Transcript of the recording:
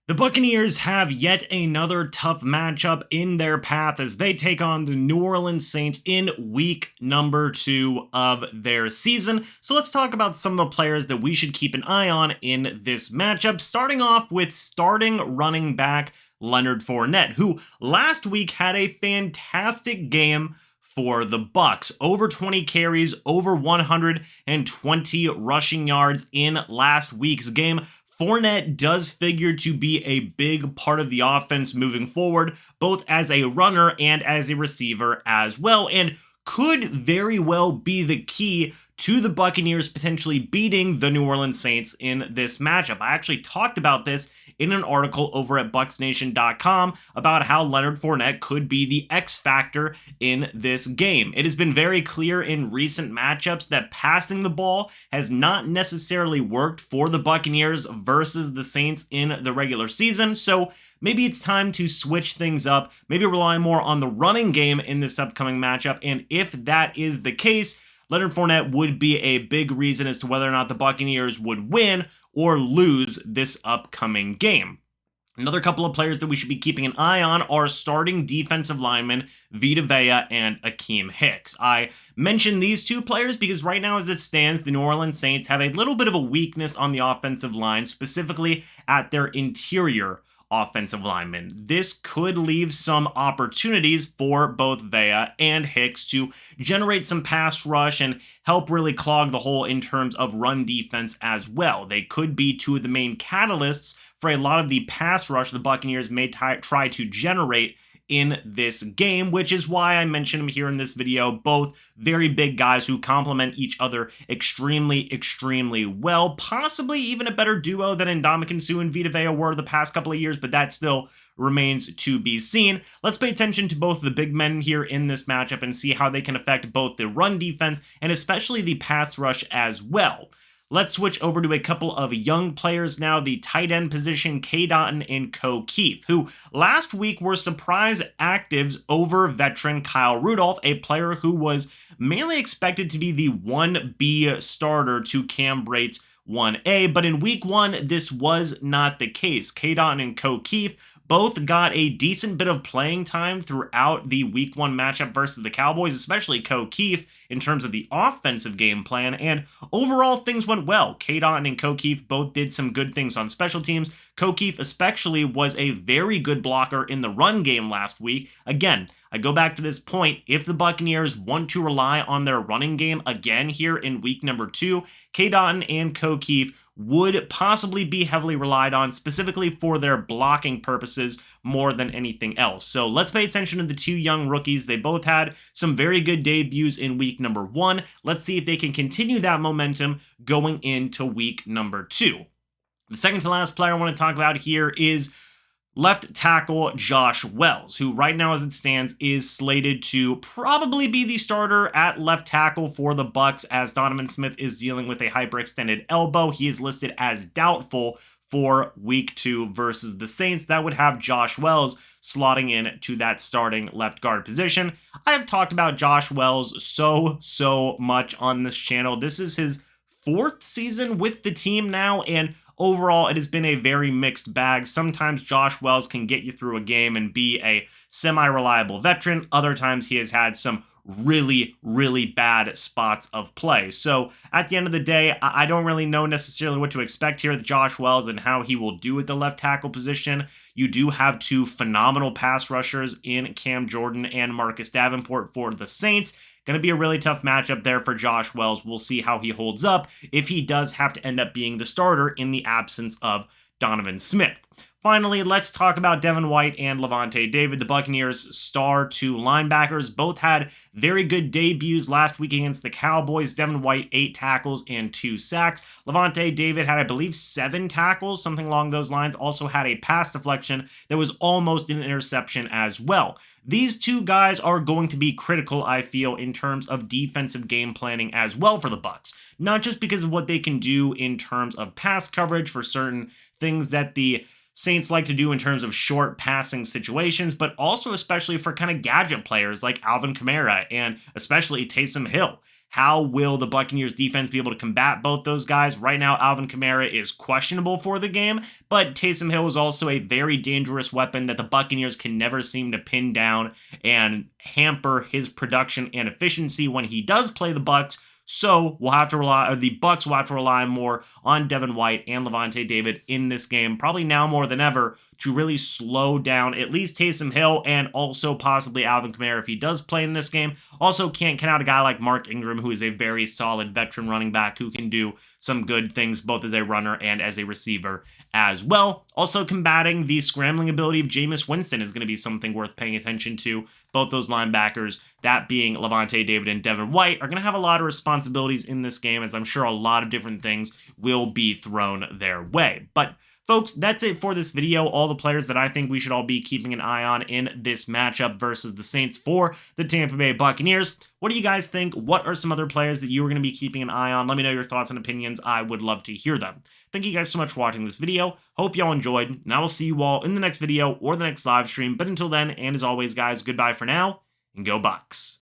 The Buccaneers have yet another tough matchup in their path as they take on the New Orleans Saints in week number 2 of their season. So let's talk about some of the players that we should keep an eye on in this matchup, starting off with starting running back Leonard Fournette, who last week had a fantastic game for the Bucs. Over 20 carries, over 120 rushing yards in last week's game. Fournette does figure to be a big part of the offense moving forward, both as a runner and as a receiver as well, and could very well be the key to the Buccaneers potentially beating the New Orleans Saints in this matchup. I actually talked about this in an article over at MrBucsNation.com about how Leonard Fournette could be the X factor in this game. It has been very clear in recent matchups that passing the ball has not necessarily worked for the Buccaneers versus the Saints in the regular season, so maybe it's time to switch things up, maybe rely more on the running game in this upcoming matchup, and if that is the case, Leonard Fournette would be a big reason as to whether or not the Buccaneers would win or lose this upcoming game. Another couple of players that we should be keeping an eye on are starting defensive linemen Vita and Akeem Hicks. I mention these two players because right now as it stands, the New Orleans Saints have a little bit of a weakness on the offensive line, specifically at their interior offensive linemen. This could leave some opportunities for both Vega and Hicks to generate some pass rush and help really clog the hole in terms of run defense as well. They could be two of the main catalysts for a lot of the pass rush the Buccaneers may try to generate in this game, which is why I mentioned them here in this video. Both very big guys who complement each other extremely well. Possibly even a better duo than Ndamukong Suh and Vita Vea were the past couple of years, but that still remains to be seen. Let's pay attention to both the big men here in this matchup and see how they can affect both the run defense and especially the pass rush as well. Let's switch over to a couple of young players now, the tight end position, K. Dotton and Co. Keefe, who last week were surprise actives over veteran Kyle Rudolph, a player who was mainly expected to be the 1B starter to Cam Brate's 1A, but in week 1, this was not the case. K. Dotton and Co. Keefe both got a decent bit of playing time throughout the week 1 matchup versus the Cowboys, especially Co. Keefe in terms of the offensive game plan, and overall things went well. K. Dotton and Co. Keefe both did some good things on special teams. Co. Keefe especially was a very good blocker in the run game last week. Again, I go back to this point, if the Buccaneers want to rely on their running game again here in week number 2, K. Dotton and Co. Keefe would possibly be heavily relied on, specifically for their blocking purposes more than anything else. So let's pay attention to the two young rookies. They both had some very good debuts in week number 1. Let's see if they can continue that momentum going into week number 2. The second to last player I want to talk about here is left tackle Josh Wells, who right now as it stands is slated to probably be the starter at left tackle for the Bucs as Donovan Smith is dealing with a hyperextended elbow. He is listed as doubtful for week 2 versus the Saints. That would have Josh Wells slotting in to that starting left guard position. I have talked about Josh Wells so much on this channel. This is his 4th season with the team now, and overall, it has been a very mixed bag. Sometimes Josh Wells can get you through a game and be a semi-reliable veteran. Other times he has had some really bad spots of play. So at the end of the day, I don't really know necessarily what to expect here with Josh Wells and how he will do at the left tackle position. You do have two phenomenal pass rushers in Cam Jordan and Marcus Davenport for the Saints. Going to be a really tough matchup there for Josh Wells. We'll see how he holds up if he does have to end up being the starter in the absence of Donovan Smith. Finally, let's talk about Devin White and Lavonte David, the Buccaneers' star 2 linebackers. Both had very good debuts last week against the Cowboys. Devin White, 8 tackles and 2 sacks. Lavonte David had, I believe, 7 tackles, something along those lines. Also had a pass deflection that was almost an interception as well. These two guys are going to be critical, I feel, in terms of defensive game planning as well for the Bucs. Not just because of what they can do in terms of pass coverage for certain things that the Saints like to do in terms of short passing situations, but also especially for kind of gadget players like Alvin Kamara and especially Taysom Hill. How will the Buccaneers defense be able to combat both those guys? Right now, Alvin Kamara is questionable for the game, but Taysom Hill is also a very dangerous weapon that the Buccaneers can never seem to pin down and hamper his production and efficiency when he does play the Bucs. So we'll have to rely, or the Bucs will have to rely more on Devin White and Lavonte David in this game, probably now more than ever, to really slow down at least Taysom Hill and also possibly Alvin Kamara if he does play in this game. Also can't count out a guy like Mark Ingram, who is a very solid veteran running back who can do some good things both as a runner and as a receiver as well. Also combating the scrambling ability of Jameis Winston is going to be something worth paying attention to. Both those linebackers, that being Lavonte David and Devin White, are going to have a lot of responsibilities in this game, as I'm sure a lot of different things will be thrown their way. But folks, that's it for this video. All the players that I think we should all be keeping an eye on in this matchup versus the Saints for the Tampa Bay Buccaneers. What do you guys think? What are some other players that you are going to be keeping an eye on? Let me know your thoughts and opinions. I would love to hear them. Thank you guys so much for watching this video. Hope y'all enjoyed, and I will see you all in the next video or the next live stream. But until then, and as always, guys, goodbye for now, and go Bucs.